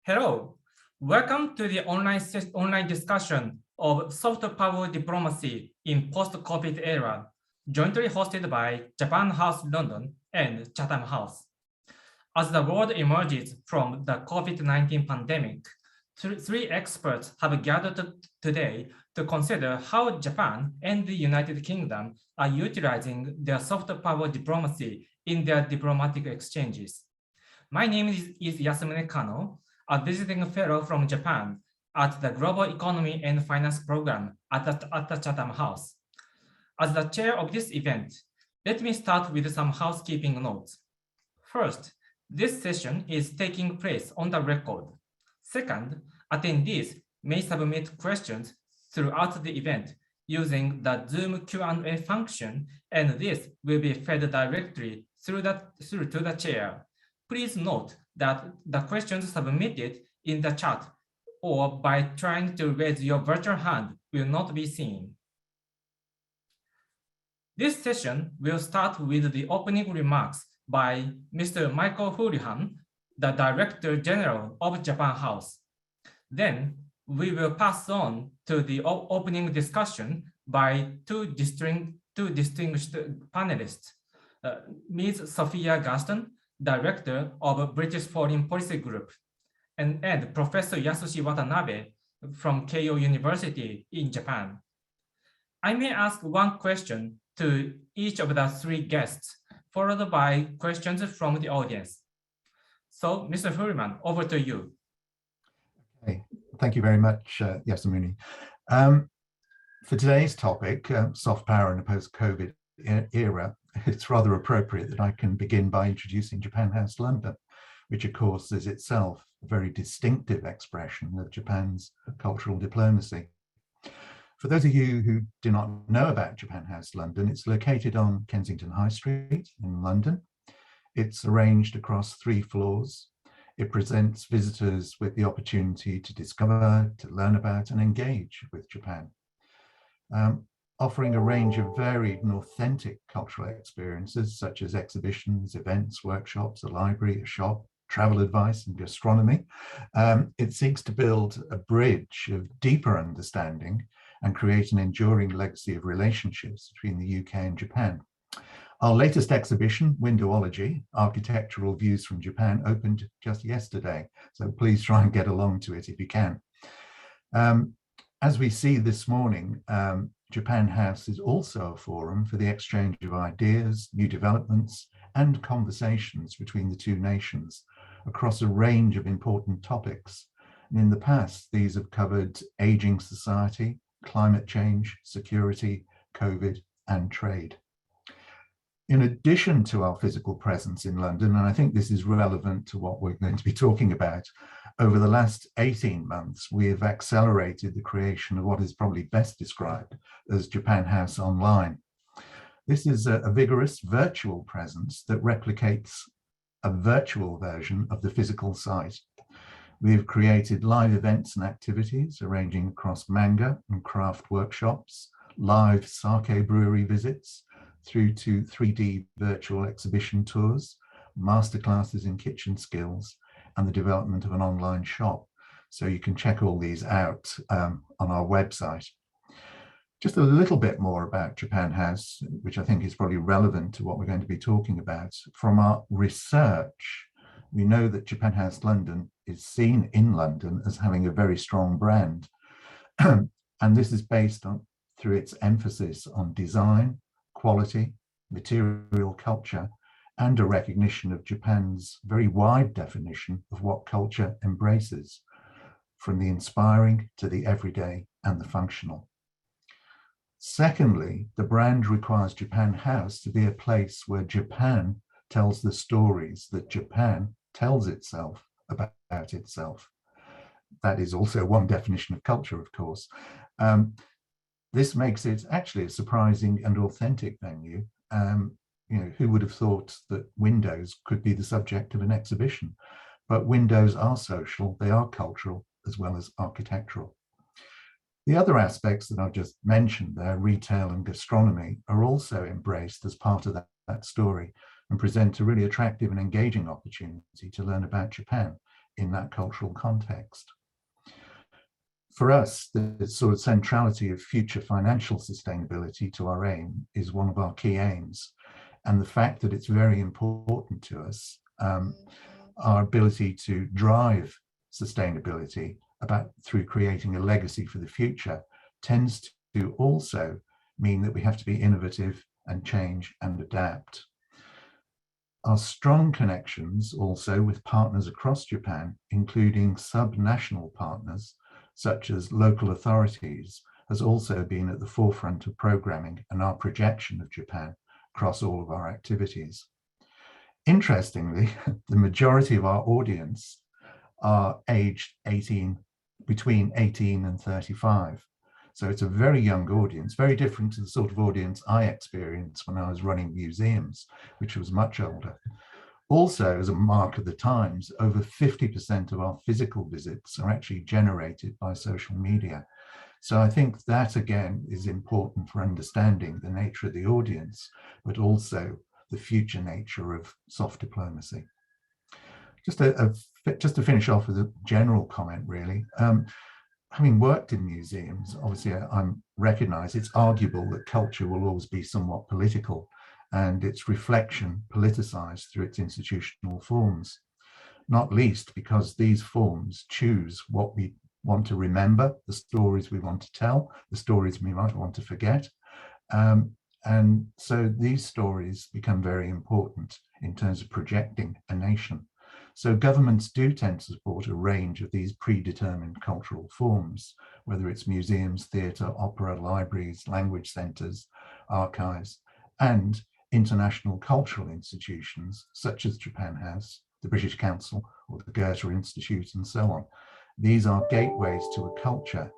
Hello, welcome to the online discussion of soft power diplomacy in post-COVID era, jointly hosted by Japan House London and Chatham House. As the world emerges from the COVID-19 pandemic, three experts have gathered today to consider how Japan and the United Kingdom are utilizing their soft power diplomacy in their diplomatic exchanges. My name is Yasumune Kano, a visiting fellow from Japan at the Global Economy and Finance Program at the Chatham House. As the chair of this event, let me start with some housekeeping notes. First, this session is taking place on the record. Second, attendees may submit questions throughout the event using the Zoom Q&A function, and this will be fed directly through to the chair. Please note that the questions submitted in the chat or by trying to raise your virtual hand will not be seen. This session will start with the opening remarks by Mr. Michael Houlihan, the Director General of Japan House. Then we will pass on to the opening discussion by two distinguished panelists, Ms. Sophia Gaston, Director of British Foreign Policy Group, and Professor Yasushi Watanabe from Keio University in Japan. I may ask one question to each of the three guests, followed by questions from the audience. So, Mr. Hurman, over to you. Okay, thank you very much, Yasumune. For today's topic, soft power in a post-COVID era, it's rather appropriate that I can begin by introducing Japan House London, which of course is itself a very distinctive expression of Japan's cultural diplomacy. For those of you who do not know about Japan House London, it's located on Kensington High Street in London. It's arranged across 3 floors. It presents visitors with the opportunity to discover, to learn about, and engage with Japan. Offering a range of varied and authentic cultural experiences such as exhibitions, events, workshops, a library, a shop, travel advice, and gastronomy. It seeks to build a bridge of deeper understanding and create an enduring legacy of relationships between the UK and Japan. Our latest exhibition, Windowology, Architectural Views from Japan, opened just yesterday, so please try and get along to it if you can. As we see this morning, Japan House is also a forum for the exchange of ideas, new developments, and conversations between the two nations across a range of important topics. And in the past, these have covered aging society, climate change, security, COVID, and trade. In addition to our physical presence in London, and I think this is relevant to what we're going to be talking about, over the last 18 months, we have accelerated the creation of what is probably best described as Japan House Online. This is a vigorous virtual presence that replicates a virtual version of the physical site. We have created live events and activities arranging across manga and craft workshops, live sake brewery visits, through to 3D virtual exhibition tours, masterclasses in kitchen skills, and the development of an online shop. So you can check all these out on our website. Just a little bit more about Japan House, which I think is probably relevant to what we're going to be talking about. From our research, we know that Japan House London is seen in London as having a very strong brand. And this is based on through its emphasis on design, quality, material culture, and a recognition of Japan's very wide definition of what culture embraces, from the inspiring to the everyday and the functional. Secondly, the brand requires Japan House to be a place where Japan tells the stories that Japan tells itself about itself. That is also one definition of culture, of course. This makes it actually a surprising and authentic venue. Who would have thought that windows could be the subject of an exhibition? But windows are social, they are cultural as well as architectural. The other aspects that I've just mentioned there, retail and gastronomy, are also embraced as part of that story and present a really attractive and engaging opportunity to learn about Japan in that cultural context. For us, the sort of centrality of future financial sustainability to our aim is one of our key aims. And the fact that it's very important to us, our ability to drive sustainability through creating a legacy for the future tends to also mean that we have to be innovative and change and adapt. Our strong connections also with partners across Japan, including sub-national partners, such as local authorities, has also been at the forefront of programming and our projection of Japan across all of our activities. Interestingly, the majority of our audience are aged between 18 and 35. So it's a very young audience, very different to the sort of audience I experienced when I was running museums, which was much older. Also, as a mark of the times, over 50% of our physical visits are actually generated by social media. So I think that, again, is important for understanding the nature of the audience, but also the future nature of soft diplomacy. Just to finish off with a general comment, really. Having worked in museums, obviously I recognize it's arguable that culture will always be somewhat political and its reflection politicized through its institutional forms, not least because these forms choose what we want to remember, the stories we want to tell, the stories we might want to forget. And so these stories become very important in terms of projecting a nation. So governments do tend to support a range of these predetermined cultural forms, whether it's museums, theatre, opera, libraries, language centres, archives, and international cultural institutions such as Japan House, the British Council, or the Goethe Institute, and so on. These are gateways to a culture,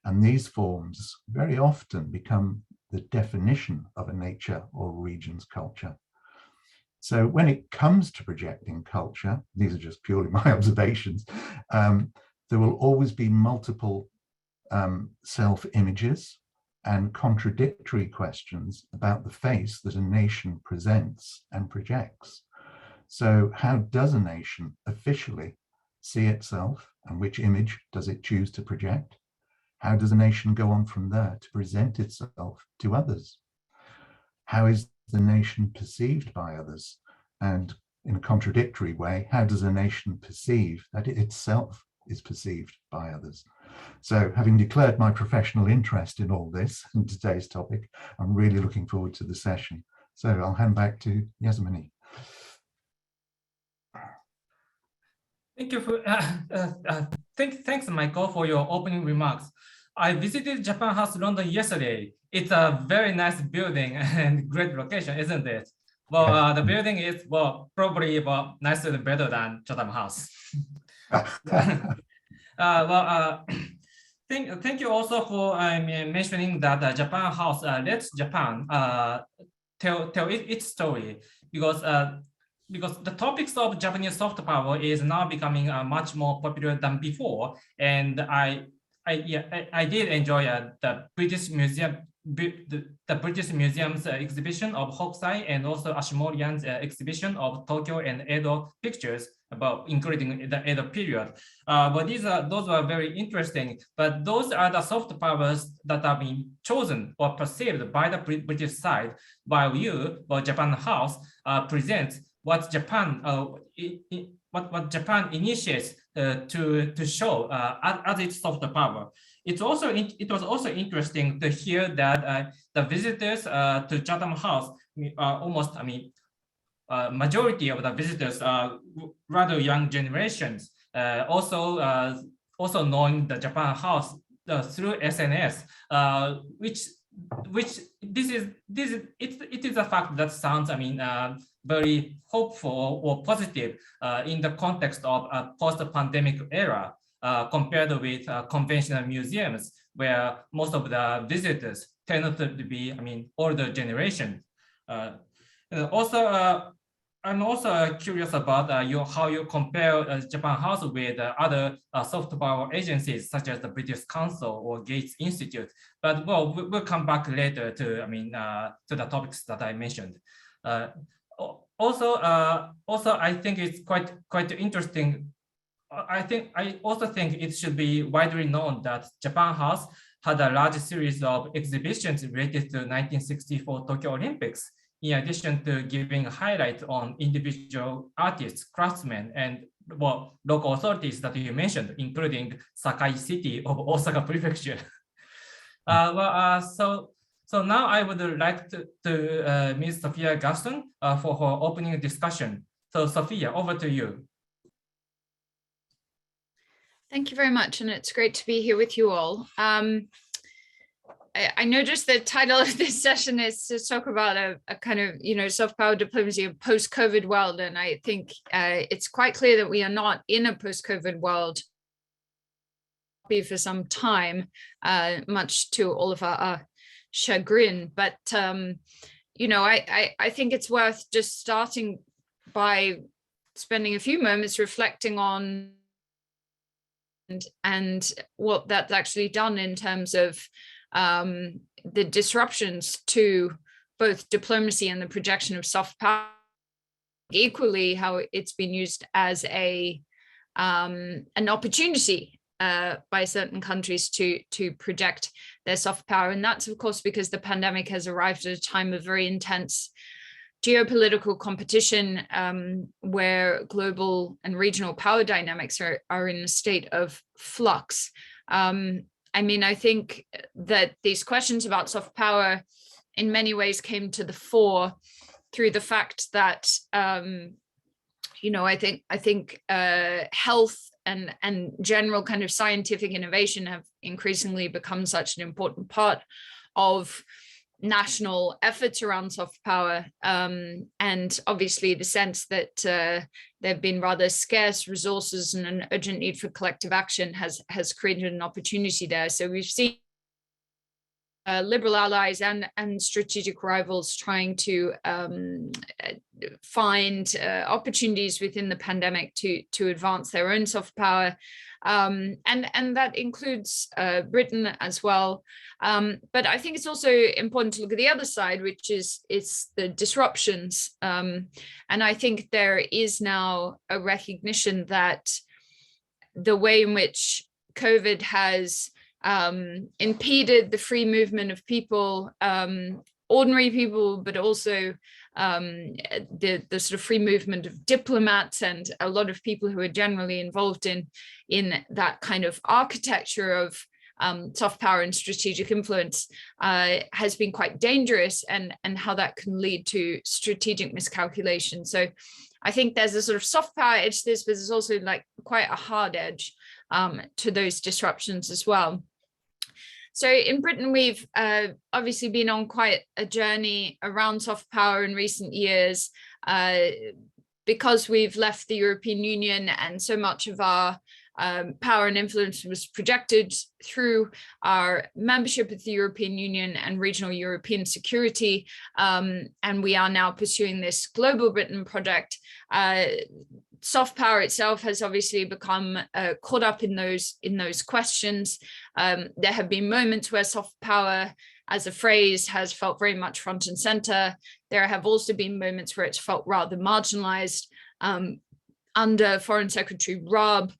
and these forms very often become the definition of a nature or region's culture. So when it comes to projecting culture, these are just purely my observations, there will always be multiple self-images and contradictory questions about the face that a nation presents and projects. So how does a nation officially see itself, and which image does it choose to project? How does a nation go on from there to present itself to others? How is the nation perceived by others? And in a contradictory way, how does a nation perceive that it itself is perceived by others? So having declared my professional interest in all this and today's topic, I'm really looking forward to the session. So I'll hand back to Yasmini. Thank you for thanks, Michael, for your opening remarks. I visited Japan House London yesterday. It's a very nice building and great location, isn't it? Well, the building is probably nicer and better than Chatham House. Thank you also for mentioning that Japan House lets Japan tell its story, because the topics of Japanese soft power is now becoming much more popular than before, and I did enjoy the British Museum. The British Museum's exhibition of Hokusai and also Ashimorian's exhibition of Tokyo and Edo pictures, including the Edo period. But those were very interesting. But those are the soft powers that are being chosen or perceived by the British side, while Japan House presents what Japan initiates to show as its soft power. It was also interesting to hear that the visitors to Chatham House almost, majority of the visitors are rather young generations. Also knowing the Japan House through SNS, which it is a fact that sounds very hopeful or positive in the context of a post-pandemic era. Compared with conventional museums, where most of the visitors tend to be, older generation. Also, I'm also curious about how you compare Japan House with other soft power agencies such as the British Council or Gates Institute. But we'll come back later to the topics that I mentioned. Also, I think it's quite interesting I also think it should be widely known that Japan House had a large series of exhibitions related to 1964 Tokyo Olympics, in addition to giving a highlight on individual artists, craftsmen, and local authorities that you mentioned, including Sakai City of Osaka Prefecture. So now I would like to Ms. Sophia Gaston for her opening discussion. So Sophia, over to you. Thank you very much, and it's great to be here with you all. I noticed the title of this session is to talk about a kind of, soft power diplomacy of post-COVID world, and I think it's quite clear that we are not in a post-COVID world for some time, much to all of our chagrin. But I think it's worth just starting by spending a few moments reflecting on and what that's actually done in terms of the disruptions to both diplomacy and the projection of soft power. Equally, how it's been used as an opportunity by certain countries to project their soft power. And that's, of course, because the pandemic has arrived at a time of very intense geopolitical competition, where global and regional power dynamics are in a state of flux. I think that these questions about soft power in many ways came to the fore through the fact that I think health and general kind of scientific innovation have increasingly become such an important part of national efforts around soft power, and obviously the sense that there have been rather scarce resources and an urgent need for collective action has created an opportunity there. So we've seen liberal allies and strategic rivals trying to find opportunities within the pandemic to advance their own soft power, and that includes Britain as well. But I think it's also important to look at the other side, which is the disruptions. And I think there is now a recognition that the way in which COVID has impeded the free movement of people, ordinary people, but also the sort of free movement of diplomats and a lot of people who are generally involved in that kind of architecture of soft power and strategic influence, has been quite dangerous, and how that can lead to strategic miscalculation. So I think there's a sort of soft power edge to this, but there's also like quite a hard edge to those disruptions as well. So in Britain, we've obviously been on quite a journey around soft power in recent years, because we've left the European Union, and so much of our power and influence was projected through our membership of the European Union and regional European security. And we are now pursuing this Global Britain project. Soft power itself has obviously become caught up in those questions. There have been moments where soft power as a phrase has felt very much front and center. There have also been moments where it's felt rather marginalized. Under Foreign Secretary Rubb,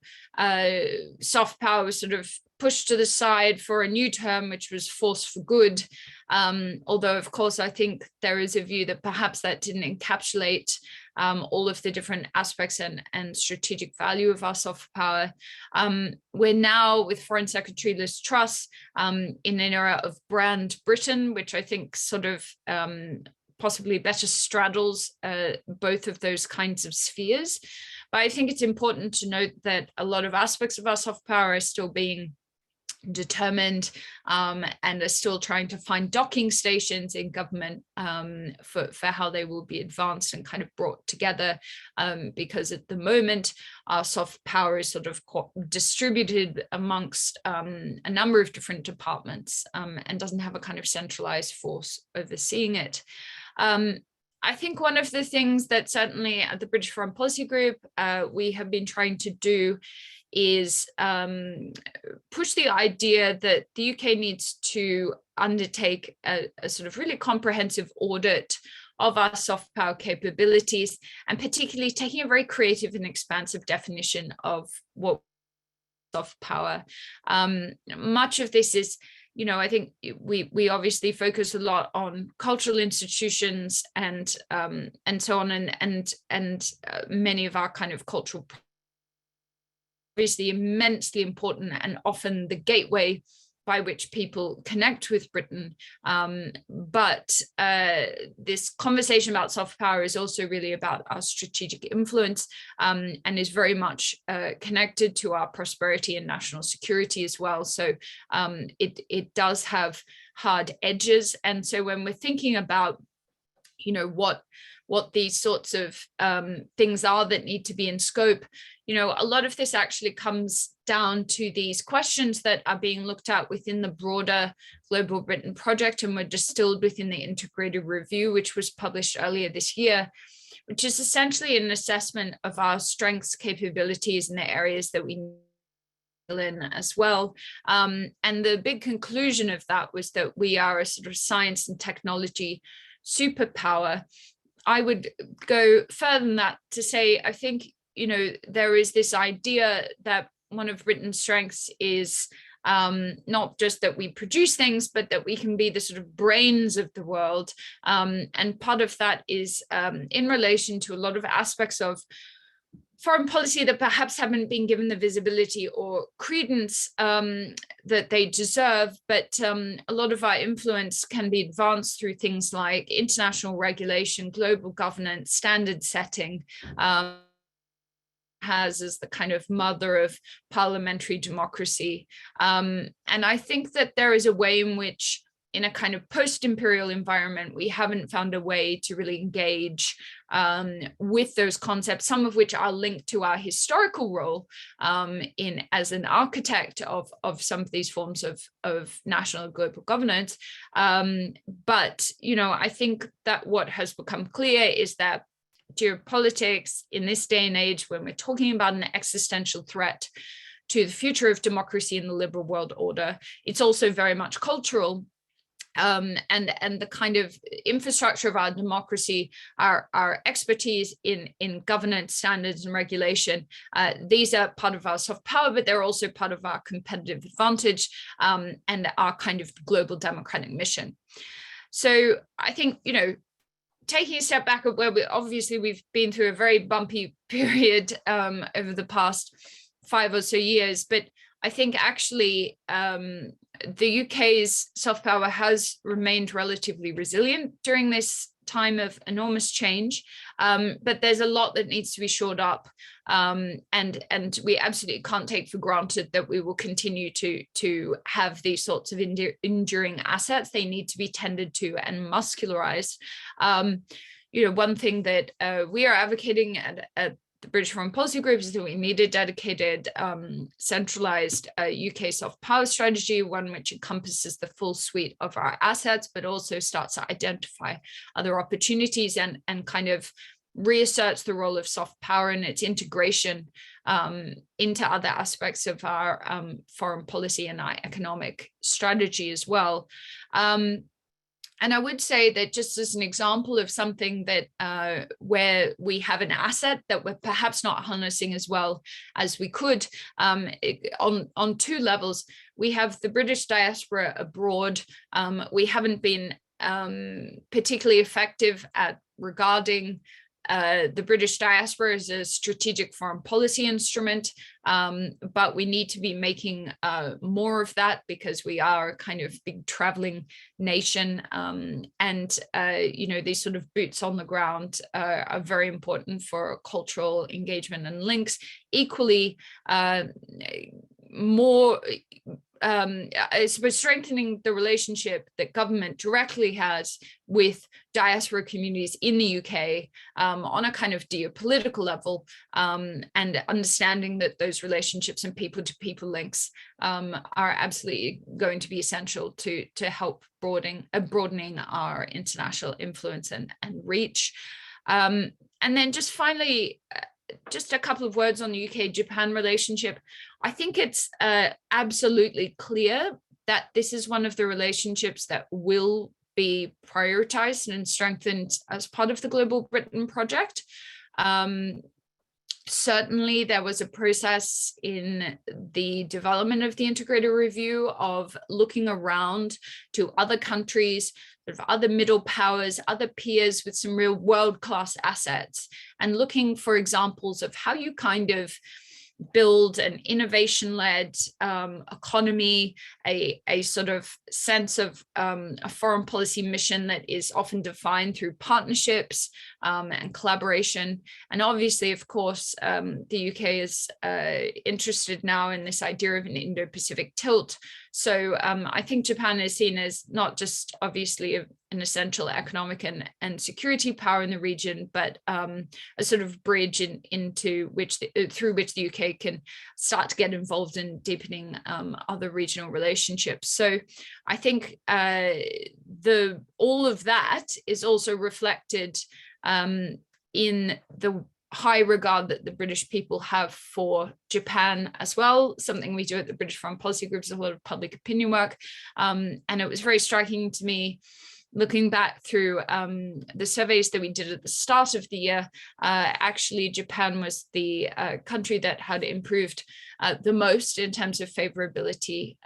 soft power was sort of pushed to the side for a new term, which was force for good. Although, of course, I think there is a view that perhaps that didn't encapsulate all of the different aspects and strategic value of our soft power. We're now, with Foreign Secretary Liz Truss, in an era of brand Britain, which I think sort of possibly better straddles both of those kinds of spheres. But I think it's important to note that a lot of aspects of our soft power are still being determined, and are still trying to find docking stations in government for how they will be advanced and kind of brought together, because at the moment our soft power is sort of distributed amongst a number of different departments, and doesn't have a kind of centralized force overseeing it. I think one of the things that certainly at the British Foreign Policy Group we have been trying to do is push the idea that the UK needs to undertake a sort of really comprehensive audit of our soft power capabilities, and particularly taking a very creative and expansive definition of what soft power. Much of this is, I think we obviously focus a lot on cultural institutions and so on, and many of our kind of cultural, obviously immensely important and often the gateway by which people connect with Britain. But this conversation about soft power is also really about our strategic influence, and is very much connected to our prosperity and national security as well. So it does have hard edges. And so when we're thinking about, what these sorts of things are that need to be in scope, a lot of this actually comes down to these questions that are being looked at within the broader Global Britain project and were distilled within the integrated review, which was published earlier this year, which is essentially an assessment of our strengths, capabilities, and the areas that we in as well. And the big conclusion of that was that we are a sort of science and technology superpower. I would go further than that to say, I think, there is this idea that one of Britain's strengths is not just that we produce things, but that we can be the sort of brains of the world. And part of that is in relation to a lot of aspects of foreign policy that perhaps haven't been given the visibility or credence that they deserve, but a lot of our influence can be advanced through things like international regulation, global governance, standard setting, has as the kind of mother of parliamentary democracy. And I think that there is a way in which, in a kind of post-imperial environment, we haven't found a way to really engage with those concepts, some of which are linked to our historical role as an architect of some of these forms of national and global governance. But, I think that what has become clear is that geopolitics in this day and age, when we're talking about an existential threat to the future of democracy in the liberal world order, it's also very much cultural. And the kind of infrastructure of our democracy, our expertise in governance, standards, and regulation, these are part of our soft power, but they're also part of our competitive advantage and our kind of global democratic mission. So I think, taking a step back of where we've been through a very bumpy period over the past 5 or so years, but I think actually the UK's soft power has remained relatively resilient during this time of enormous change, but there's a lot that needs to be shored up, and we absolutely can't take for granted that we will continue to have these sorts of enduring assets. They need to be tended to and muscularized. One thing that we are advocating at the British Foreign Policy Group is that we need a dedicated, centralized UK soft power strategy, one which encompasses the full suite of our assets, but also starts to identify other opportunities and kind of reasserts the role of soft power and its integration into other aspects of our foreign policy and our economic strategy as well. And I would say that just as an example of something that where we have an asset that we're perhaps not harnessing as well as we could, on 2 levels, we have the British diaspora abroad. We haven't been particularly effective at regarding the British diaspora as a strategic foreign policy instrument, but we need to be making more of that because we are a kind of big traveling nation, and these sort of boots on the ground are very important for cultural engagement and links. Equally, more I suppose strengthening the relationship that government directly has with diaspora communities in the UK on a kind of geopolitical level, and understanding that those relationships and people-to-people links are absolutely going to be essential to help broadening our international influence and reach. And then just finally, just a couple of words on the UK-Japan relationship. I think it's absolutely clear that this is one of the relationships that will be prioritized and strengthened as part of the Global Britain project. Certainly, there was a process in the development of the integrated review of looking around to other countries, sort of other middle powers, other peers with some real world-class assets, and looking for examples of how you kind of build an innovation-led economy, a sort of sense of a foreign policy mission that is often defined through partnerships and collaboration. And obviously, of course, the UK is interested now in this idea of an Indo-Pacific tilt. So I think Japan is seen as not just obviously an essential economic and security power in the region, but a sort of bridge into which through which the UK can start to get involved in deepening other regional relationships. So I think all of that is also reflected in the high regard that the British people have for Japan as well. Something we do at the British Foreign Policy Group is a lot of public opinion work. And it was very striking to me, looking back through the surveys that we did at the start of the year, actually Japan was the country that had improved the most in terms of favorability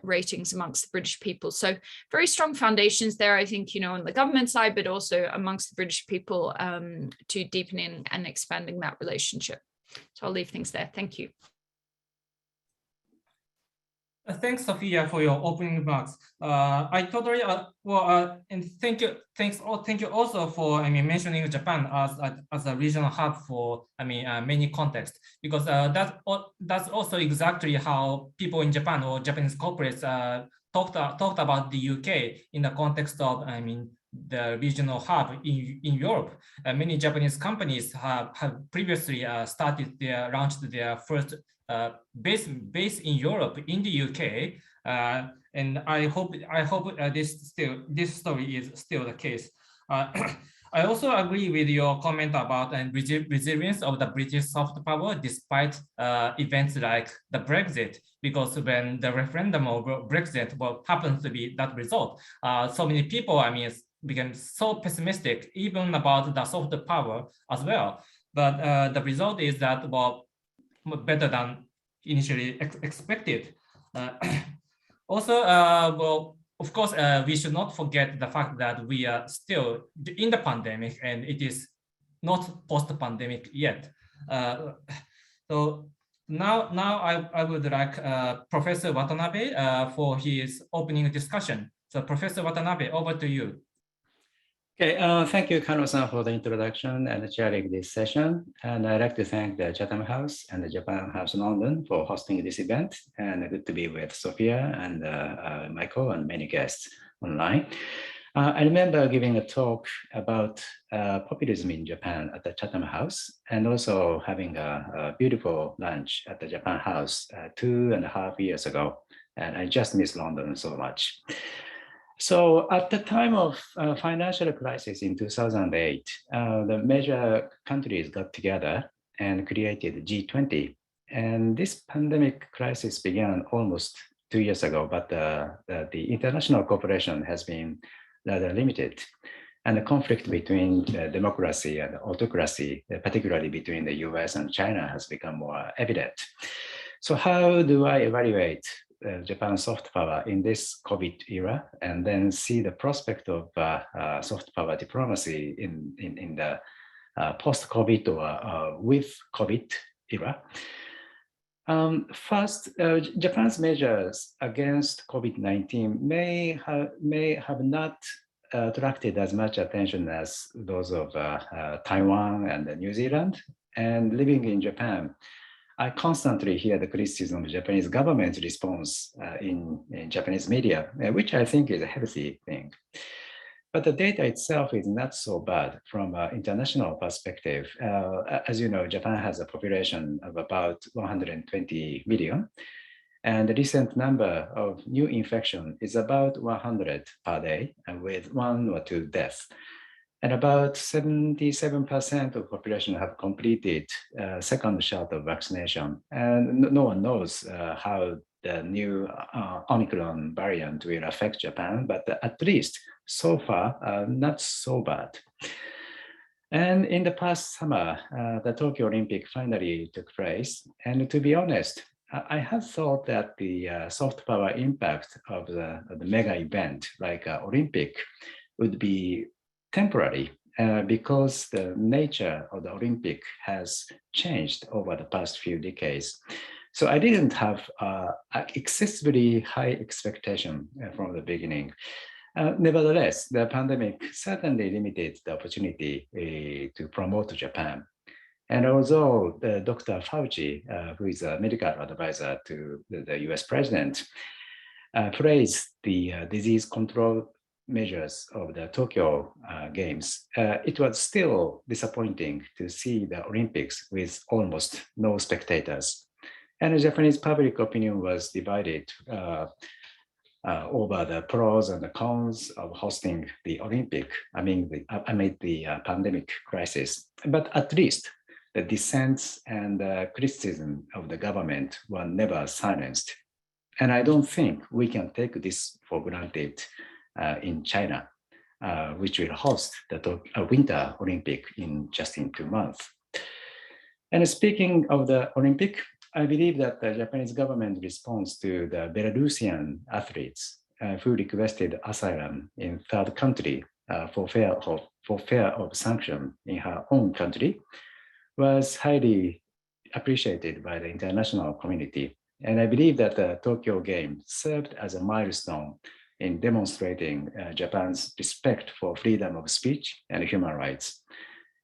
ratings amongst the British people. So very strong foundations there, I think, on the government side, but also amongst the British people to deepening and expanding that relationship. So I'll leave things there. Thank you. Thanks, Sophia, for your opening remarks. I totally and thank you also for mentioning Japan as a regional hub for many contexts, because that's also exactly how people in Japan or Japanese corporates talked about the UK in the context of the regional hub in Europe. Many Japanese companies have previously launched their first base in Europe, in the UK, and I hope this story is still the case. I also agree with your comment about resilience of the British soft power despite events like the Brexit, because when the referendum over Brexit happens to be that result, so many people became so pessimistic even about the soft power as well. But the result is that better than initially expected. Also, of course, we should not forget the fact that we are still in the pandemic and it is not post-pandemic yet. So now I would like Professor Watanabe for his opening discussion. So Professor Watanabe, over to you. Okay, thank you, Kano-san, for the introduction and chairing this session. And I'd like to thank the Chatham House and the Japan House London for hosting this event. And good to be with Sophia and Michael and many guests online. I remember giving a talk about populism in Japan at the Chatham House, and also having a beautiful lunch at the Japan House 2.5 years ago. And I just miss London so much. So at the time of financial crisis in 2008, the major countries got together and created G20. And this pandemic crisis began almost 2 years ago, but the international cooperation has been rather limited. And the conflict between democracy and autocracy, particularly between the US and China, has become more evident. So how do I evaluate Japan's soft power in this COVID era, and then see the prospect of soft power diplomacy in the post-COVID or with COVID era? First, Japan's measures against COVID-19 may have not attracted as much attention as those of Taiwan and New Zealand. And living in Japan, I constantly hear the criticism of the Japanese government's response in Japanese media, which I think is a healthy thing. But the data itself is not so bad from an international perspective. As you know, Japan has a population of about 120 million. And the recent number of new infection is about 100 per day, and with 1 or 2 deaths. And about 77% of population have completed second shot of vaccination. And no one knows how the new Omicron variant will affect Japan, but at least so far, not so bad. And in the past summer, the Tokyo Olympic finally took place. And to be honest, I had thought that the soft power impact of the mega event like Olympic would be temporary because the nature of the Olympic has changed over the past few decades. So I didn't have excessively high expectation from the beginning. Nevertheless, the pandemic certainly limited the opportunity to promote Japan. And although Dr. Fauci, who is a medical advisor to the US president, praised the disease control measures of the Tokyo Games, it was still disappointing to see the Olympics with almost no spectators. And the Japanese public opinion was divided over the pros and the cons of hosting the Olympic amid the pandemic crisis. But at least the dissents and criticism of the government were never silenced. And I don't think we can take this for granted in China, which will host the Winter Olympic in 2 months. And speaking of the Olympic, I believe that the Japanese government response to the Belarusian athletes who requested asylum in third country for fear of sanction in her own country was highly appreciated by the international community. And I believe that the Tokyo Game served as a milestone in demonstrating Japan's respect for freedom of speech and human rights.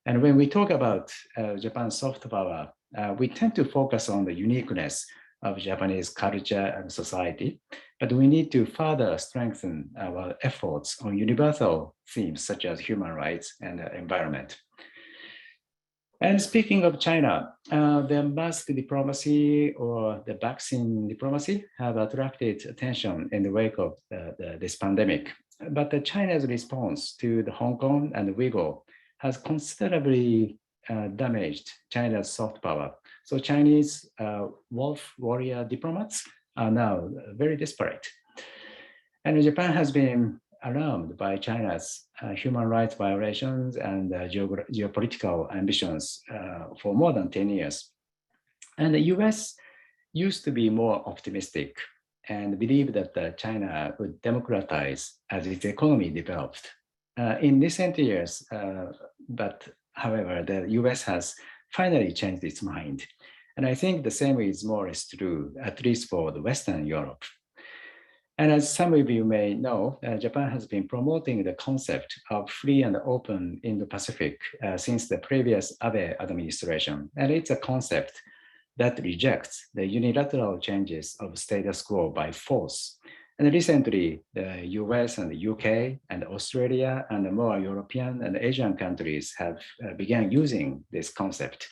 And when we talk about Japan's soft power, we tend to focus on the uniqueness of Japanese culture and society, but we need to further strengthen our efforts on universal themes such as human rights and environment. And speaking of China, the mask diplomacy or the vaccine diplomacy have attracted attention in the wake of this pandemic. But China's response to the Hong Kong and Uyghur has considerably damaged China's soft power. So Chinese wolf warrior diplomats are now very desperate. And Japan has been alarmed by China's human rights violations and geopolitical ambitions for more than 10 years. And the US used to be more optimistic and believed that China would democratize as its economy developed. In recent years, but however, the US has finally changed its mind. And I think the same is more or less true, at least for the Western Europe. And as some of you may know, Japan has been promoting the concept of free and open Indo-Pacific since the previous Abe administration. And it's a concept that rejects the unilateral changes of status quo by force. And recently, the US and the UK and Australia and the more European and Asian countries have begun using this concept.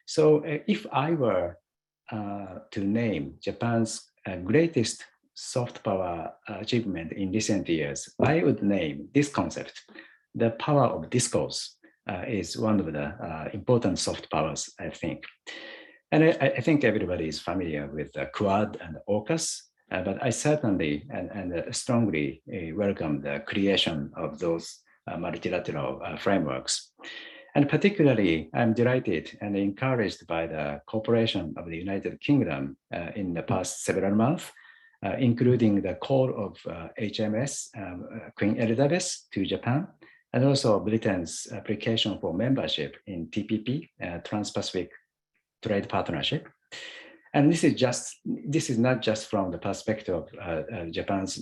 So if I were to name Japan's greatest soft power achievement in recent years, I would name this concept. The power of discourse is one of the important soft powers, I think. And I think everybody is familiar with Quad and AUKUS, but I certainly and strongly welcome the creation of those multilateral frameworks. And particularly, I'm delighted and encouraged by the cooperation of the United Kingdom in the past several months, including the call of HMS Queen Elizabeth to Japan, and also Britain's application for membership in TPP, Trans-Pacific Trade Partnership. And this is not just from the perspective of Japan's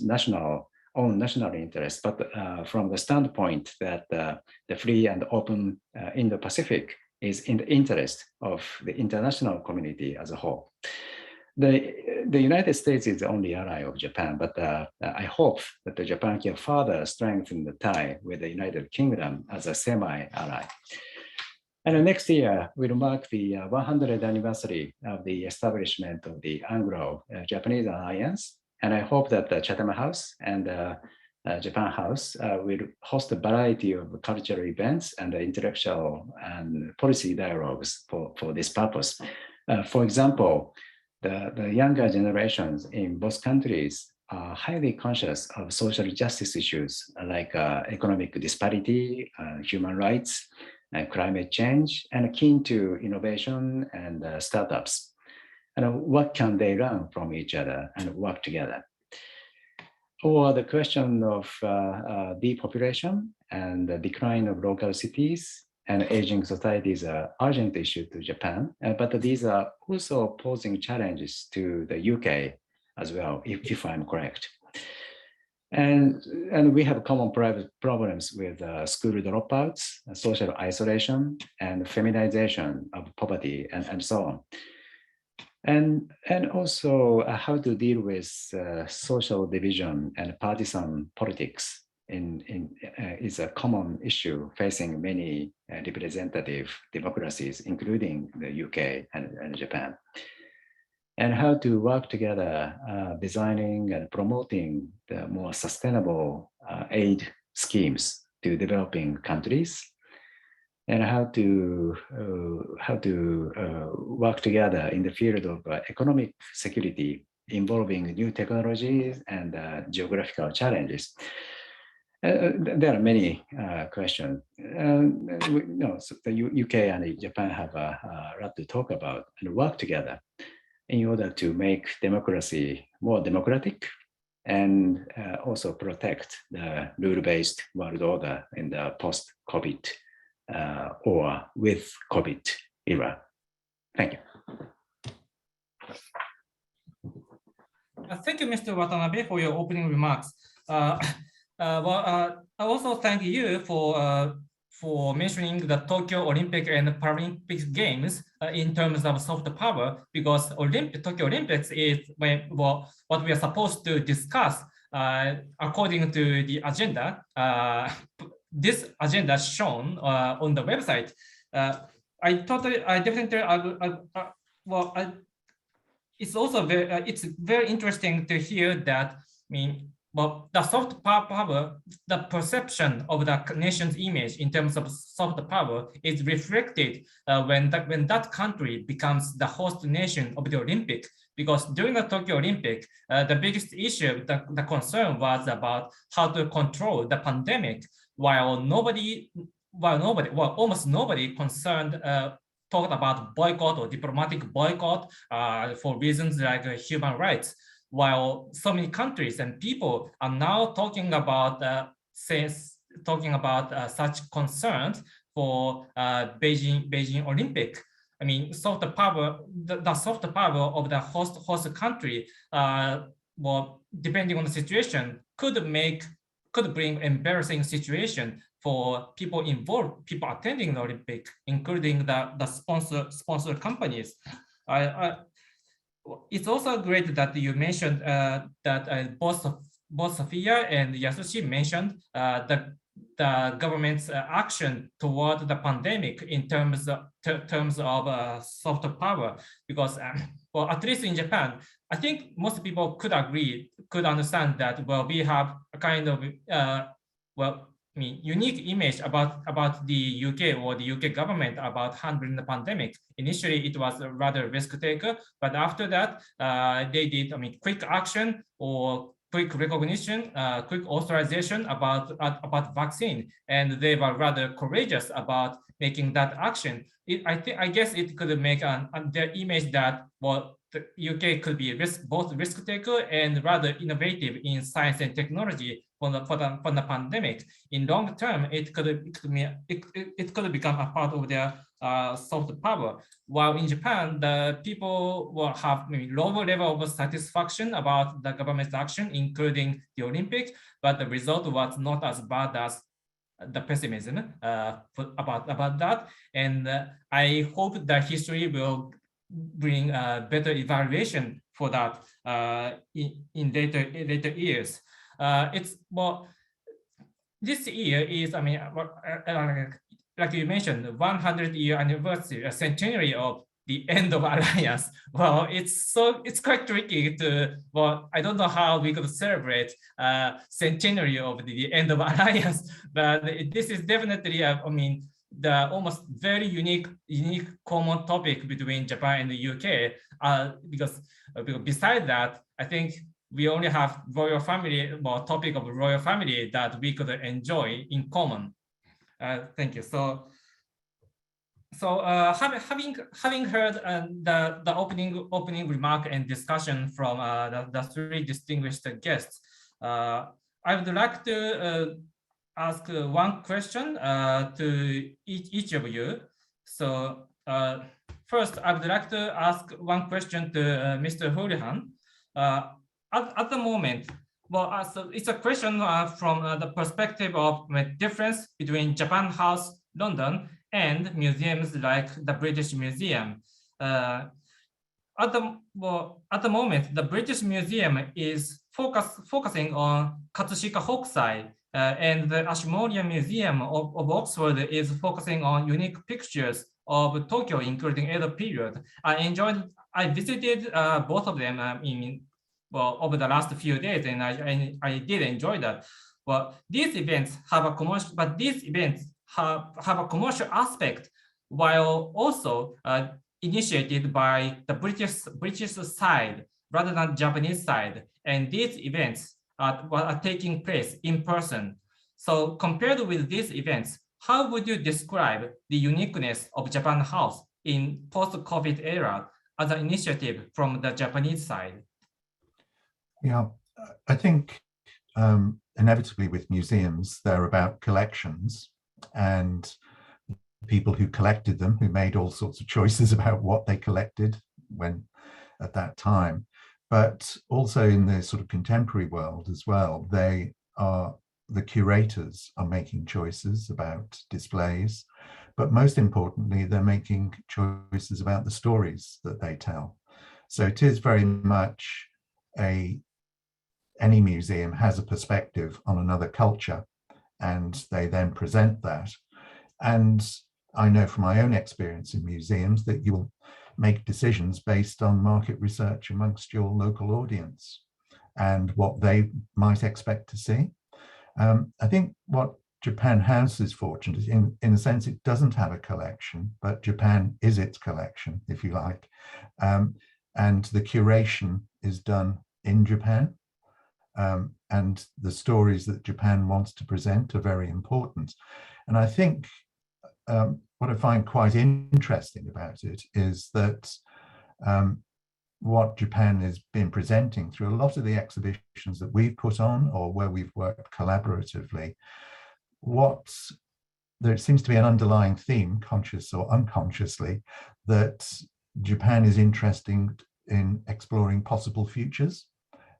own national interest, but from the standpoint that the free and open Indo-Pacific is in the interest of the international community as a whole. The United States is the only ally of Japan, but I hope that Japan can further strengthen the tie with the United Kingdom as a semi-ally. And next year will mark the 100th anniversary of the establishment of the Anglo-Japanese Alliance. And I hope that the Chatham House and Japan House will host a variety of cultural events and intellectual and policy dialogues for this purpose. For example, the younger generations in both countries are highly conscious of social justice issues like economic disparity, human rights, and climate change, and keen to innovation and startups. And what can they learn from each other and work together? Or the question of depopulation and the decline of local cities and aging society is an urgent issue to Japan, but these are also posing challenges to the UK as well, if I'm correct. And we have common private problems with school dropouts, social isolation, and feminization of poverty, and so on. And also how to deal with social division and partisan politics is a common issue facing many representative democracies, including the UK and Japan. And how to work together, designing and promoting the more sustainable aid schemes to developing countries, and how to work together in the field of economic security involving new technologies and geographical challenges. There are many questions. So the UK and Japan have a lot to talk about and work together in order to make democracy more democratic and also protect the rule-based world order in the post-COVID or with COVID era. Thank you. Thank you, Mr. Watanabe, for your opening remarks. I also thank you for mentioning the Tokyo Olympic and Paralympic Games in terms of soft power, because Tokyo Olympics is what we are supposed to discuss according to the agenda. This agenda is shown on the website. It's also it's very interesting to hear that. The soft power, the perception of the nation's image in terms of soft power is reflected when that country becomes the host nation of the Olympic. Because during the Tokyo Olympic, the biggest issue, the concern was about how to control the pandemic, while almost nobody concerned talked about boycott or diplomatic boycott for reasons like human rights. While so many countries and people are now talking about such concerns for Beijing Olympic. I mean, soft power, the soft power of the host country, depending on the situation, could bring embarrassing situation for people involved, people attending the Olympic, including the sponsor companies. It's also great that you mentioned that both Sophia and Yasushi mentioned the government's action toward the pandemic in terms of soft power, because at least in Japan, I think most people could understand that we have a kind of unique image about the UK or the UK government about handling the pandemic. Initially, it was a rather risk taker, but after that, they did quick action or quick recognition, quick authorization about vaccine, and they were rather courageous about making that action. I guess it could make their image that the UK could be both risk taker and rather innovative in science and technology for the pandemic. In long term, it could become a part of their soft power. While in Japan, the people will have lower level of satisfaction about the government's action, including the Olympics, but the result was not as bad as the pessimism about that. And I hope that history will bring better evaluation for that in later years. This year is, like you mentioned, 100-year anniversary, a centenary of the end of alliance. Well, it's quite tricky to, I don't know how we could celebrate centenary of the end of alliance, but this is definitely, the almost very unique common topic between Japan and the UK, because besides that, I think we only have royal family, well, topic of royal family that we could enjoy in common. Thank you. So having heard the opening remark and discussion from the three distinguished guests, I would like to ask one question to each of you. So first, I would like to ask one question to Mr. Houlihan. At the moment, well, so it's a question from the perspective of the difference between Japan House, London, and museums like the British Museum. At the moment, the British Museum is focusing on Katsushika Hokusai, and the Ashmolean Museum of Oxford is focusing on unique pictures of Tokyo, including Edo period. I visited both of them over the last few days, and I did enjoy that. Well, these events have a commercial, but these events have a commercial aspect, while also initiated by the British side rather than Japanese side. And these events are taking place in person. So compared with these events, how would you describe the uniqueness of Japan House in post-COVID era as an initiative from the Japanese side? Yeah, I think inevitably with museums, they're about collections, and people who collected them, who made all sorts of choices about what they collected when at that time, but also in the sort of contemporary world as well, the curators are making choices about displays, but most importantly, they're making choices about the stories that they tell. So it is very much any museum has a perspective on another culture, and they then present that. And I know from my own experience in museums that you will make decisions based on market research amongst your local audience and what they might expect to see. I think what Japan House is fortunate in a sense, it doesn't have a collection, but Japan is its collection, if you like. And the curation is done in Japan. And the stories that Japan wants to present are very important. And I think what I find quite interesting about it is that what Japan has been presenting through a lot of the exhibitions that we've put on or where we've worked collaboratively, there seems to be an underlying theme, conscious or unconsciously, that Japan is interested in exploring possible futures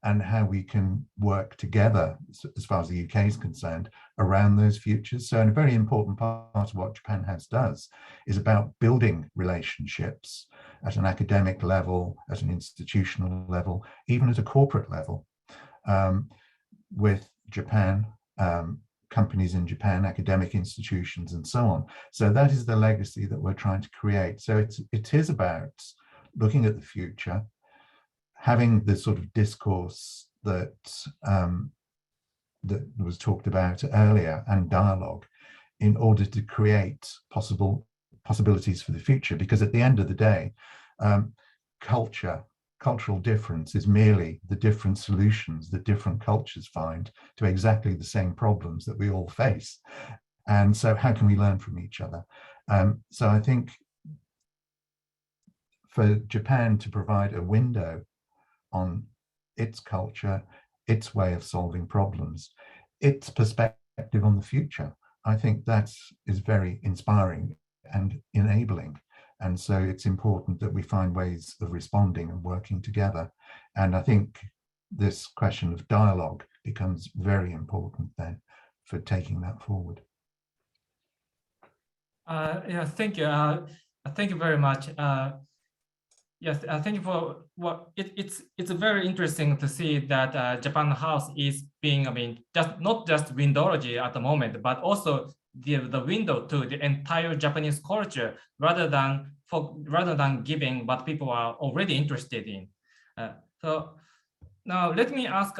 and how we can work together, as far as the UK is concerned, around those futures. So a very important part of what Japan House does is about building relationships at an academic level, at an institutional level, even at a corporate level, with Japan, companies in Japan, academic institutions, and so on. So that is the legacy that we're trying to create. So it is about looking at the future, having the sort of discourse that that was talked about earlier, and dialogue, in order to create possibilities for the future. Because at the end of the day, cultural difference is merely the different solutions that different cultures find to exactly the same problems that we all face. And so how can we learn from each other? So I think for Japan to provide a window on its culture, its way of solving problems, its perspective on the future, I think that is very inspiring and enabling. And so it's important that we find ways of responding and working together. And I think this question of dialogue becomes very important then for taking that forward. Yeah, thank you. Thank you very much. Yes, thank you for what it's very interesting to see that Japan House is being, not just windology at the moment, but also the window to the entire Japanese culture, rather than giving what people are already interested in. So now let me ask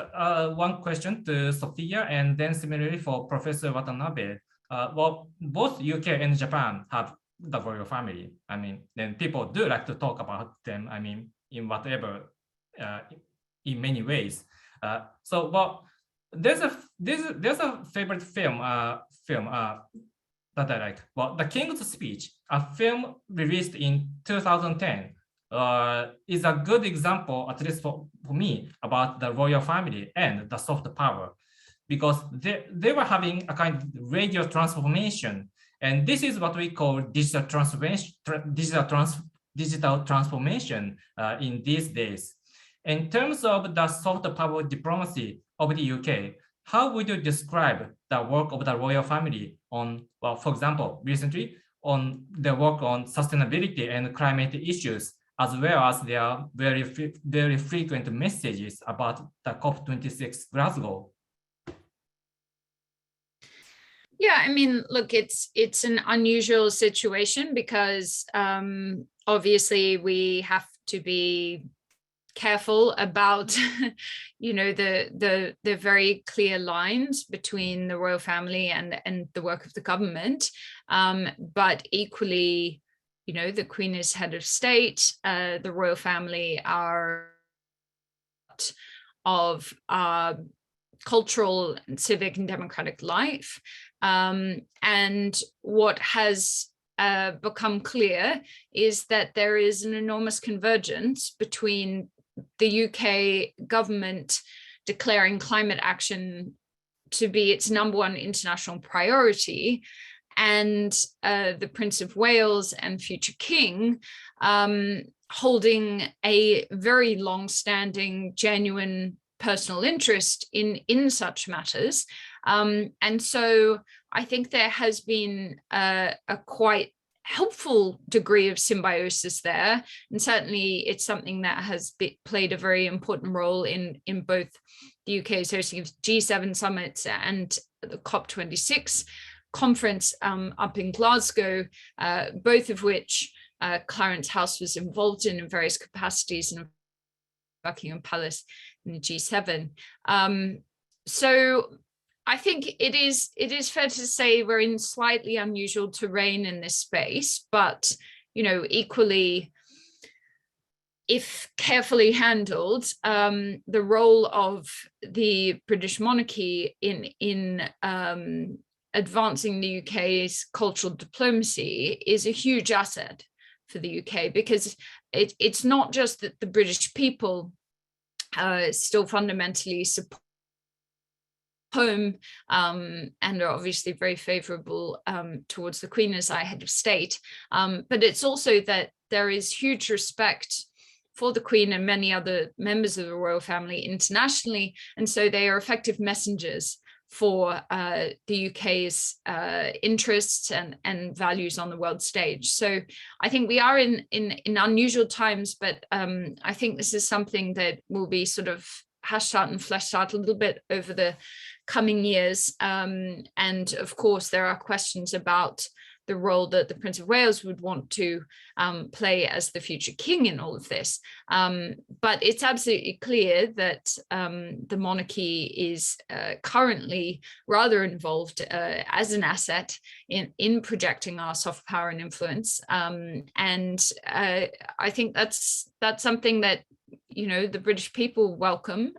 one question to Sophia, and then similarly for Professor Watanabe. Well, both UK and Japan have the royal family. Then people do like to talk about them, in whatever, in many ways. Well, there's a favorite film that I like. Well, The King's Speech, a film released in 2010, is a good example, at least for me, about the royal family and the soft power, because they were having a kind of radio transformation, and this is what we call digital transformation, digital transformation in these days. In terms of the soft power diplomacy of the UK, how would you describe the work of the royal family on, well, for example, recently on the work on sustainability and climate issues, as well as their very frequent messages about the COP26 Glasgow? Yeah, I mean, look, it's an unusual situation because obviously we have to be careful about, you know, the very clear lines between the royal family and the work of the government, but equally, you know, the Queen is head of state, the royal family are of cultural and civic and democratic life. And what has become clear is that there is an enormous convergence between the UK government declaring climate action to be its #1 international priority, and the Prince of Wales and future King holding a very long-standing, genuine personal interest in such matters. And so I think there has been a quite helpful degree of symbiosis there. And certainly it's something that has played a very important role in both the UK's hosting of G7 summits and the COP26 conference up in Glasgow, both of which Clarence House was involved in various capacities, and Buckingham Palace in the G7. So I think it is fair to say we're in slightly unusual terrain in this space, but, you know, equally, if carefully handled, the role of the British monarchy in advancing the UK's cultural diplomacy is a huge asset for the UK, because it's not just that the British people still fundamentally support home and are obviously very favourable towards the Queen as our head of state, but it's also that there is huge respect for the Queen and many other members of the royal family internationally, and so they are effective messengers for the UK's interests and values on the world stage. So I think we are in unusual times, but I think this is something that will be sort of hashed out and fleshed out a little bit over the coming years. And of course, there are questions about the role that the Prince of Wales would want to play as the future king in all of this. But it's absolutely clear that the monarchy is currently rather involved as an asset in projecting our soft power and influence. And I think that's something that, you know, the British people welcome.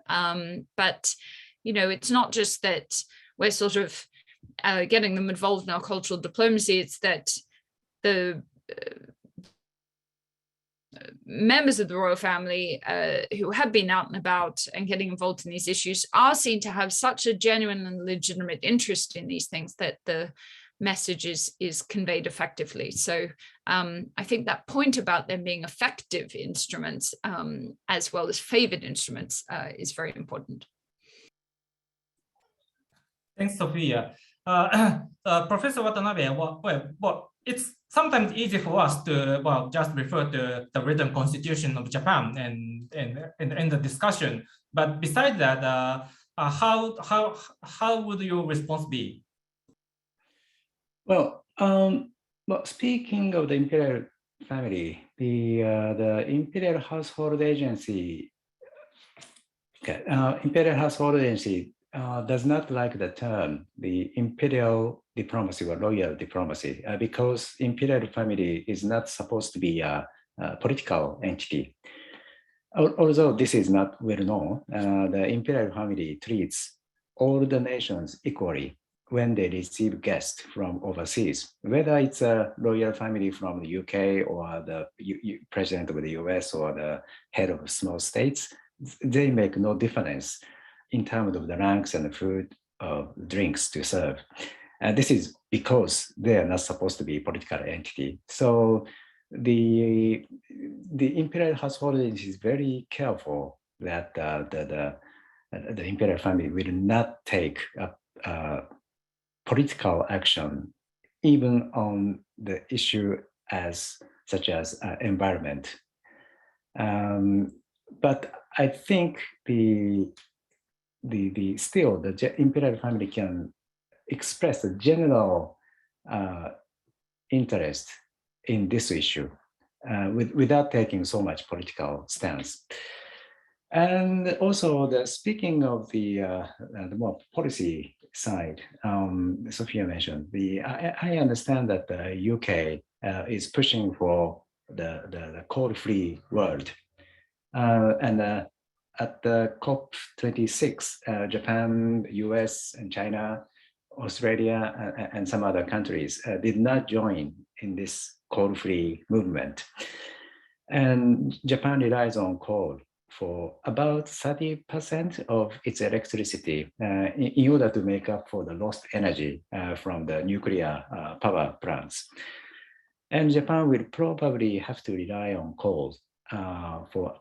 But, you know, it's not just that we're sort of getting them involved in our cultural diplomacy, it's that the members of the royal family who have been out and about and getting involved in these issues are seen to have such a genuine and legitimate interest in these things that the message is conveyed effectively. So I think that point about them being effective instruments as well as favored instruments is very important. Thanks, Sophia. Professor Watanabe, well, it's sometimes easy for us to, well, just refer to the written constitution of Japan and the discussion. But besides that, how would your response be? Well, speaking of the imperial family, the imperial household agency, imperial household agency does not like the term, the imperial diplomacy or royal diplomacy, because imperial family is not supposed to be a political entity. Although this is not well known, the imperial family treats all the nations equally when they receive guests from overseas, whether it's a royal family from the UK or the president of the US or the head of small states. They make no difference in terms of the ranks and the food drinks to serve. And this is because they are not supposed to be a political entity. So the imperial household is very careful that the imperial family will not take political action, even on the issue such as environment. But I think still the imperial family can express a general interest in this issue without taking so much political stance. And also, speaking of the more policy side, Sophia mentioned, I understand that the UK is pushing for the coal-free world. And at the COP26, Japan, US, and China, Australia, and some other countries did not join in this coal-free movement. And Japan relies on coal for about 30% of its electricity in order to make up for the lost energy from the nuclear power plants. And Japan will probably have to rely on coal for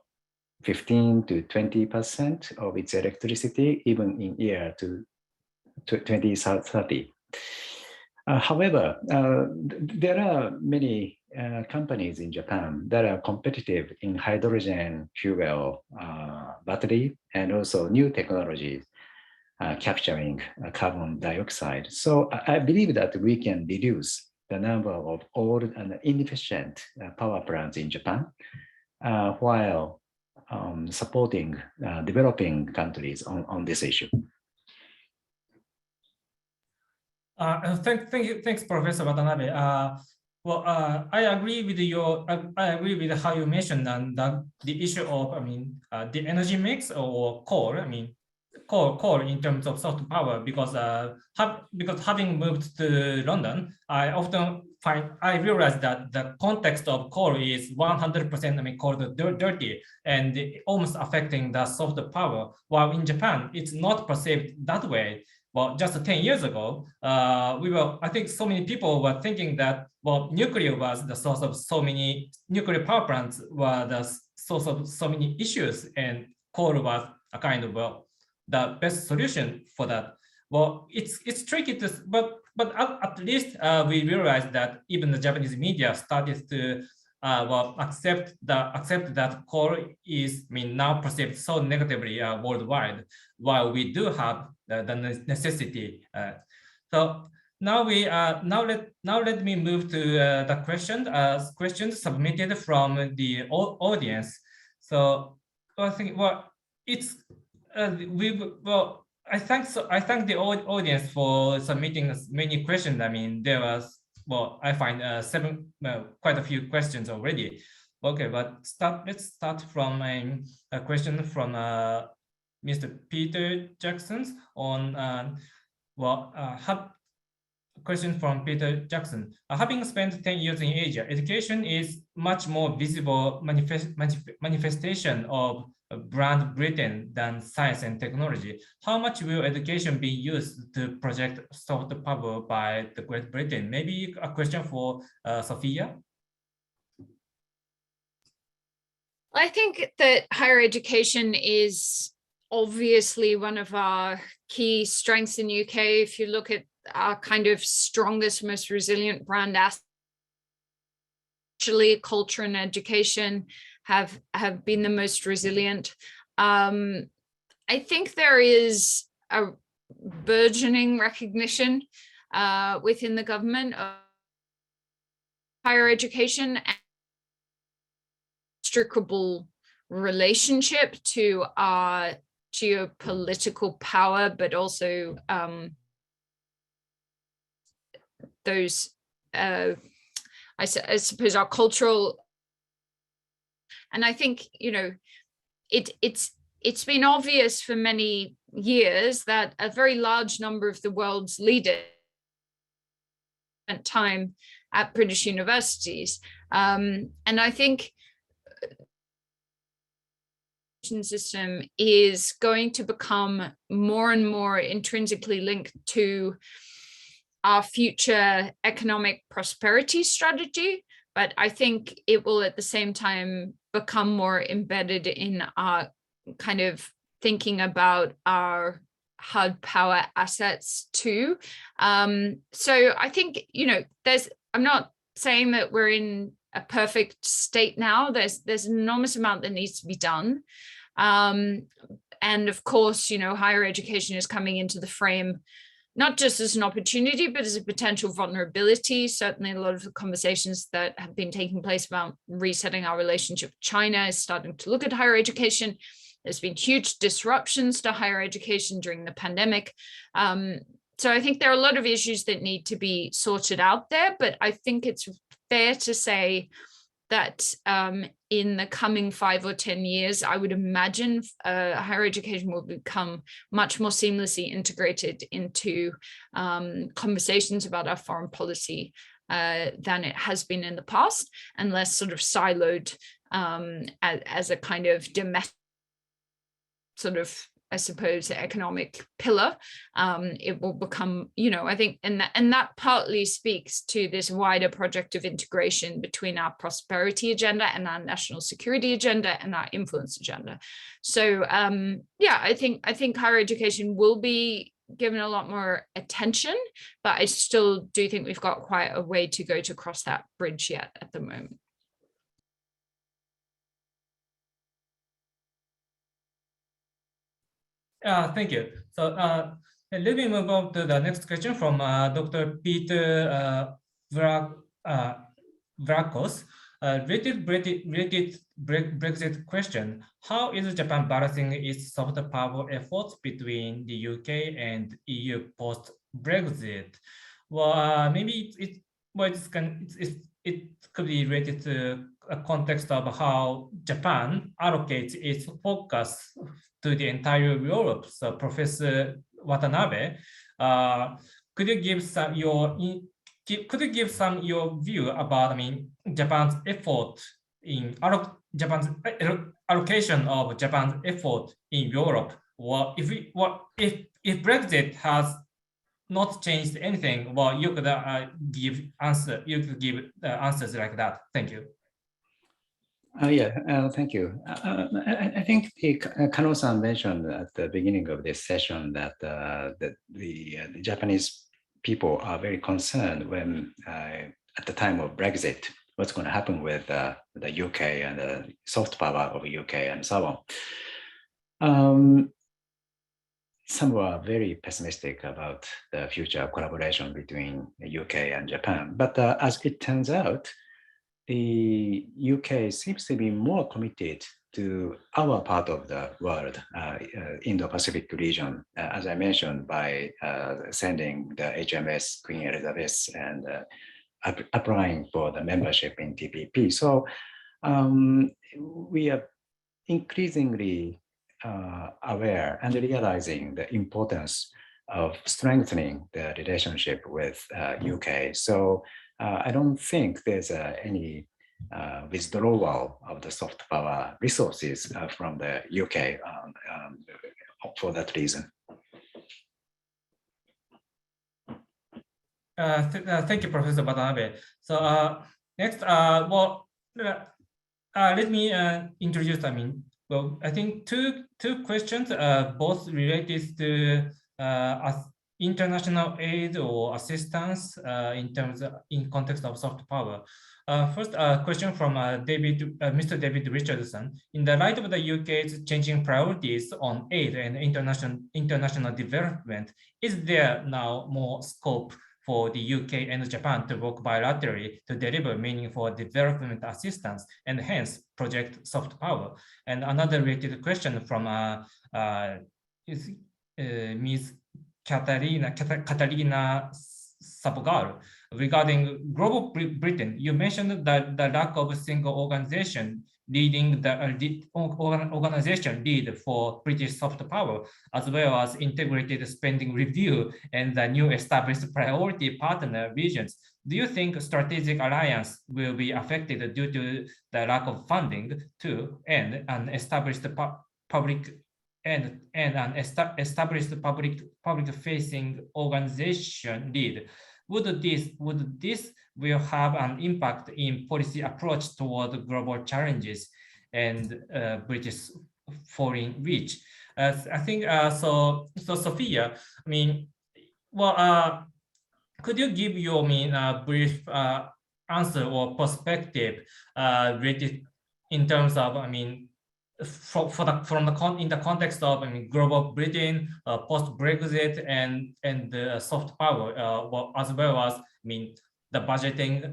15 to 20% of its electricity, even in year to 2030. However, there are many companies in Japan that are competitive in hydrogen fuel battery and also new technologies capturing carbon dioxide. So I believe that we can reduce the number of old and inefficient power plants in Japan while supporting developing countries on this issue. Thanks, Professor Watanabe. I agree with I agree with how you mentioned that the issue of, the energy mix or coal. Coal in terms of soft power, because having moved to London, I realized that the context of coal is 100% called dirty and almost affecting the soft power. While in Japan, it's not perceived that way. Well, just 10 years ago, I think so many people were thinking that, nuclear was the source of so many, nuclear power plants were the source of so many issues, and coal was a kind of, the best solution for that. Well, it's tricky to, but at least we realized that even the Japanese media started to accept that coal is now perceived so negatively worldwide, while we do have the necessity. So now let me move to the questions submitted from the audience. So I think it's I thank the audience for submitting many questions. There was, I find quite a few questions already. Okay, but let's start from a question from Mr. Peter Jackson on question from Peter Jackson. Having spent 10 years in Asia, education is much more visible manifestation of brand Britain than science and technology. How much will education be used to project soft power by the Great Britain? Maybe a question for Sophia. I think that higher education is obviously one of our key strengths in the UK. If you look at our kind of strongest, most resilient brand assets, actually culture and education have been the most resilient. I think there is a burgeoning recognition within the government of higher education and inextricable relationship to our geopolitical power, but also those I suppose our cultural. And I think, it's been obvious for many years that a very large number of the world's leaders spent time at British universities. And I think the system is going to become more and more intrinsically linked to our future economic prosperity strategy. But I think it will at the same time become more embedded in our kind of thinking about our hard power assets too. So I think, you know, I'm not saying that we're in a perfect state now. There's an enormous amount that needs to be done. And of course, you know, higher education is coming into the frame, not just as an opportunity, but as a potential vulnerability. Certainly a lot of the conversations that have been taking place about resetting our relationship with China is starting to look at higher education. There's been huge disruptions to higher education during the pandemic. So I think there are a lot of issues that need to be sorted out there, but I think it's fair to say that in the coming 5 or 10 years, I would imagine higher education will become much more seamlessly integrated into conversations about our foreign policy than it has been in the past, and less sort of siloed as a kind of domestic sort of, I suppose, economic pillar. It will become, you know, I think, and that partly speaks to this wider project of integration between our prosperity agenda and our national security agenda and our influence agenda. So yeah, I think higher education will be given a lot more attention, but I still do think we've got quite a way to go to cross that bridge yet at the moment. Thank you. So let me move on to the next question from Dr. Peter Vrakos. Related Brexit question: how is Japan balancing its soft power efforts between the UK and EU post Brexit? Well, maybe it could be related to a context of how Japan allocates its focus to the entire Europe. So, Professor Watanabe, could you give some your view about, I mean, Japan's effort in Japan's allocation of Japan's effort in Europe? Well, if Brexit has not changed anything, well, you could give answers like that. Thank you. Thank you. I think Kano-san mentioned at the beginning of this session that the Japanese people are very concerned when, at the time of Brexit, what's going to happen with the UK and the soft power of UK and so on. Some were very pessimistic about the future collaboration between the UK and Japan. But as it turns out, the UK seems to be more committed to our part of the world, Indo-Pacific region, as I mentioned, by sending the HMS Queen Elizabeth and applying for the membership in TPP. So we are increasingly aware and realizing the importance of strengthening the relationship with UK. So I don't think there's any withdrawal of the soft power resources from the UK for that reason. Thank you, Professor Watanabe. So next, well, let me introduce, I think two questions, both related to international aid or assistance in context of soft power. First, a question from Mr. David Richardson. In the light of the UK's changing priorities on aid and international development, is there now more scope for the UK and Japan to work bilaterally to deliver meaningful development assistance and hence project soft power? And another related question from Ms. Katarina Sabogal regarding global Britain. You mentioned that the lack of a single organization leading the organization lead for British soft power, as well as integrated spending review and the new established priority partner regions. Do you think strategic alliance will be affected due to the lack of funding too, and an established public and an established public facing organization lead? Would this will have an impact in policy approach toward global challenges and British foreign reach? I think so. So Sophia, I mean, well, could you give your brief answer or perspective related in terms of in the context of global Britain, post Brexit, and soft power, as well as the budgeting,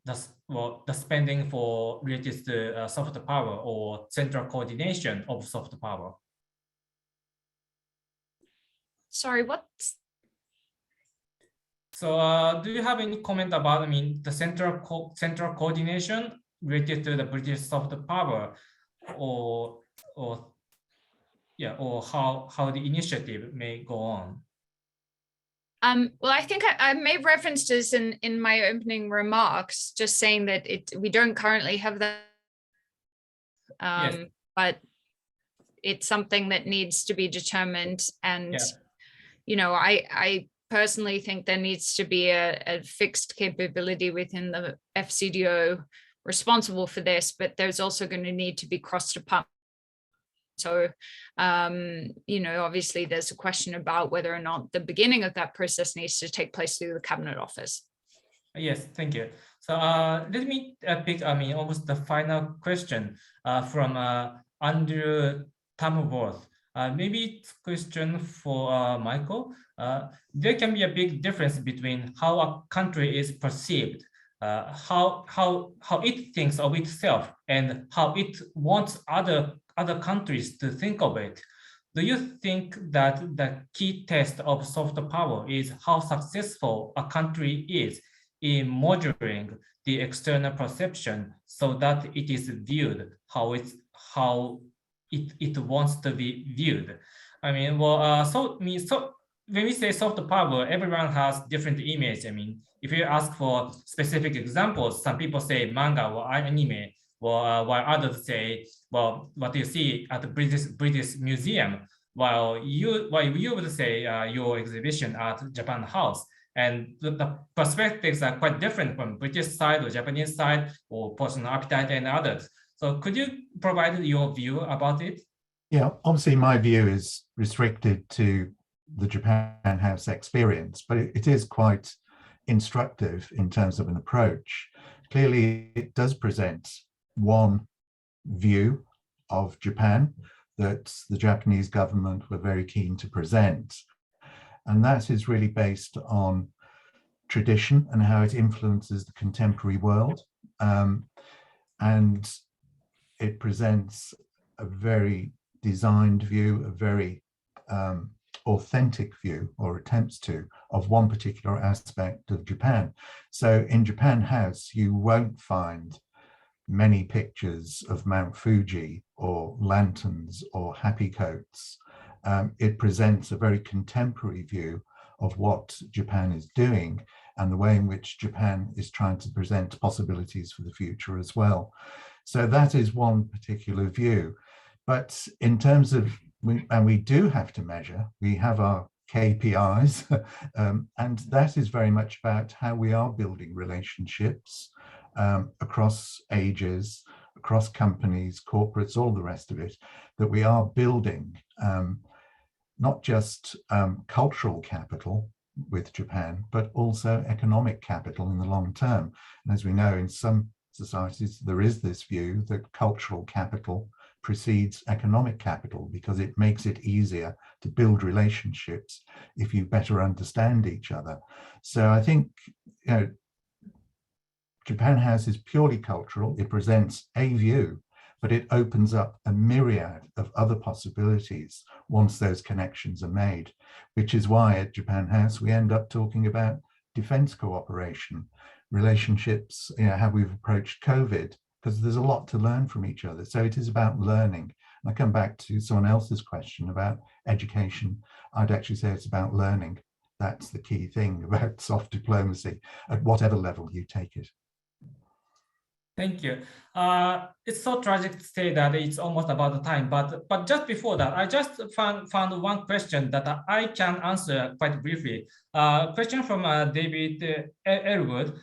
the spending for related to soft power or central coordination of soft power. Sorry, what? So do you have any comment about the central coordination related to the British soft power, or how the initiative may go on? Well, I think I made reference to this in my opening remarks, just saying that we don't currently have that, Yes. but it's something that needs to be determined. And Yeah. I personally think there needs to be a fixed capability within the FCDO responsible for this, but there's also going to need to be cross-department. So, obviously there's a question about whether or not the beginning of that process needs to take place through the Cabinet Office. Yes, thank you. So let me pick, almost the final question from Andrew Tamworth. Maybe it's a question for Michael. There can be a big difference between how a country is perceived, how it thinks of itself, and how it wants other countries to think of it. Do you think that the key test of soft power is how successful a country is in modeling the external perception so that it is viewed how it wants to be viewed? So when we say soft power, everyone has different image. If you ask for specific examples, some people say manga or anime, while others say, well, what you see at the British Museum, while you would say your exhibition at Japan House. And the perspectives are quite different from British side or Japanese side or personal appetite and others. So could you provide your view about it? Yeah, obviously my view is restricted to the Japan House experience, but it is quite instructive in terms of an approach. Clearly, it does present one view of Japan that the Japanese government were very keen to present. And that is really based on tradition and how it influences the contemporary world. And it presents a very designed view, a very authentic view, or attempts to, of one particular aspect of Japan. So in Japan House, you won't find many pictures of Mount Fuji or lanterns or happy coats. It presents a very contemporary view of what Japan is doing and the way in which Japan is trying to present possibilities for the future as well. So that is one particular view. But in terms of, we do have to measure, we have our KPIs, and that is very much about how we are building relationships across ages, across companies, corporates, all the rest of it, that we are building not just cultural capital with Japan, but also economic capital in the long term. And as we know, in some societies, there is this view that cultural capital precedes economic capital because it makes it easier to build relationships if you better understand each other. So I think, Japan House is purely cultural. It presents a view, but it opens up a myriad of other possibilities once those connections are made, which is why at Japan House, we end up talking about defense cooperation, relationships, how we've approached COVID, because there's a lot to learn from each other. So it is about learning. And I come back to someone else's question about education. I'd actually say it's about learning. That's the key thing about soft diplomacy at whatever level you take it. Thank you. It's so tragic to say that it's almost about the time, but just before that, I just found one question that I can answer quite briefly. Question from David Elwood.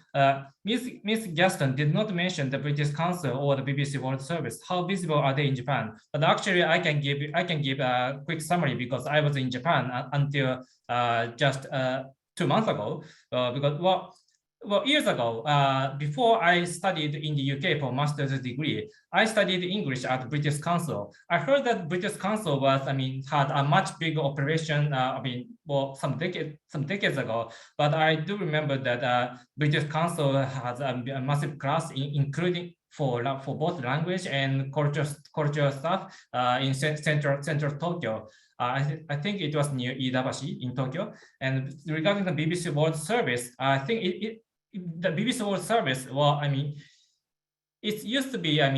Ms. Gaston did not mention the British Council or the BBC World Service. How visible are they in Japan? But actually, I can give a quick summary because I was in Japan until just 2 months ago. Because years ago, before I studied in the UK for master's degree, I studied English at British Council. I heard that British Council had a much bigger operation. Some decades ago. But I do remember that British Council has a massive class, including for both language and culture stuff in central Tokyo. I think it was near Iidabashi in Tokyo. And regarding the BBC World Service, I think the BBC World Service, it used to be, a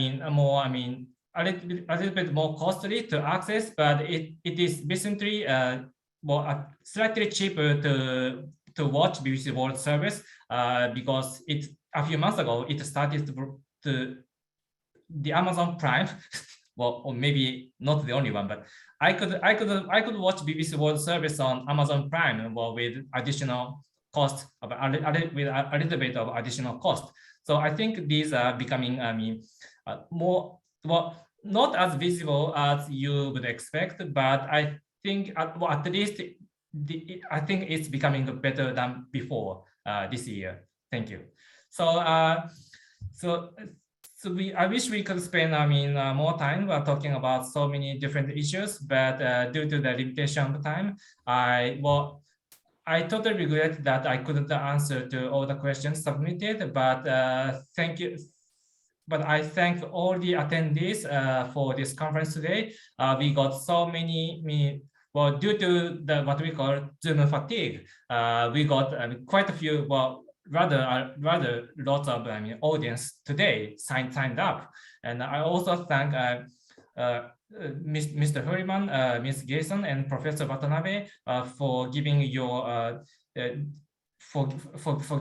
little bit more costly to access, but it is recently slightly cheaper to watch BBC World Service because a few months ago it started to the Amazon Prime. Well, or maybe not the only one, but I could watch BBC World Service on Amazon Prime with additional cost with a little bit of additional cost. So I think these are becoming more not as visible as you would expect, but I think at least I think it's becoming better than before this year. Thank you. So I wish we could spend more time talking about so many different issues, but due to the limitation of time, I totally regret that I couldn't answer to all the questions submitted, but thank you. But I thank all the attendees for this conference today. We got so many, due to what we call Zoom fatigue, we got quite a few, rather lots of audience today signed up. And I also thank Mr. Huriman, Ms. Gason, and Professor Watanabe for giving your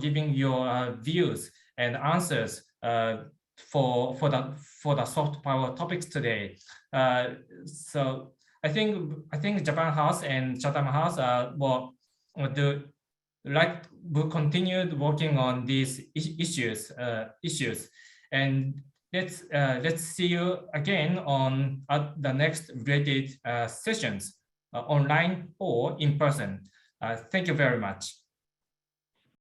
giving your views and answers for the soft power topics today. So I think Japan House and Chatham House will continue working on these issues, and let's see you again on the next related sessions, online or in person. Thank you very much.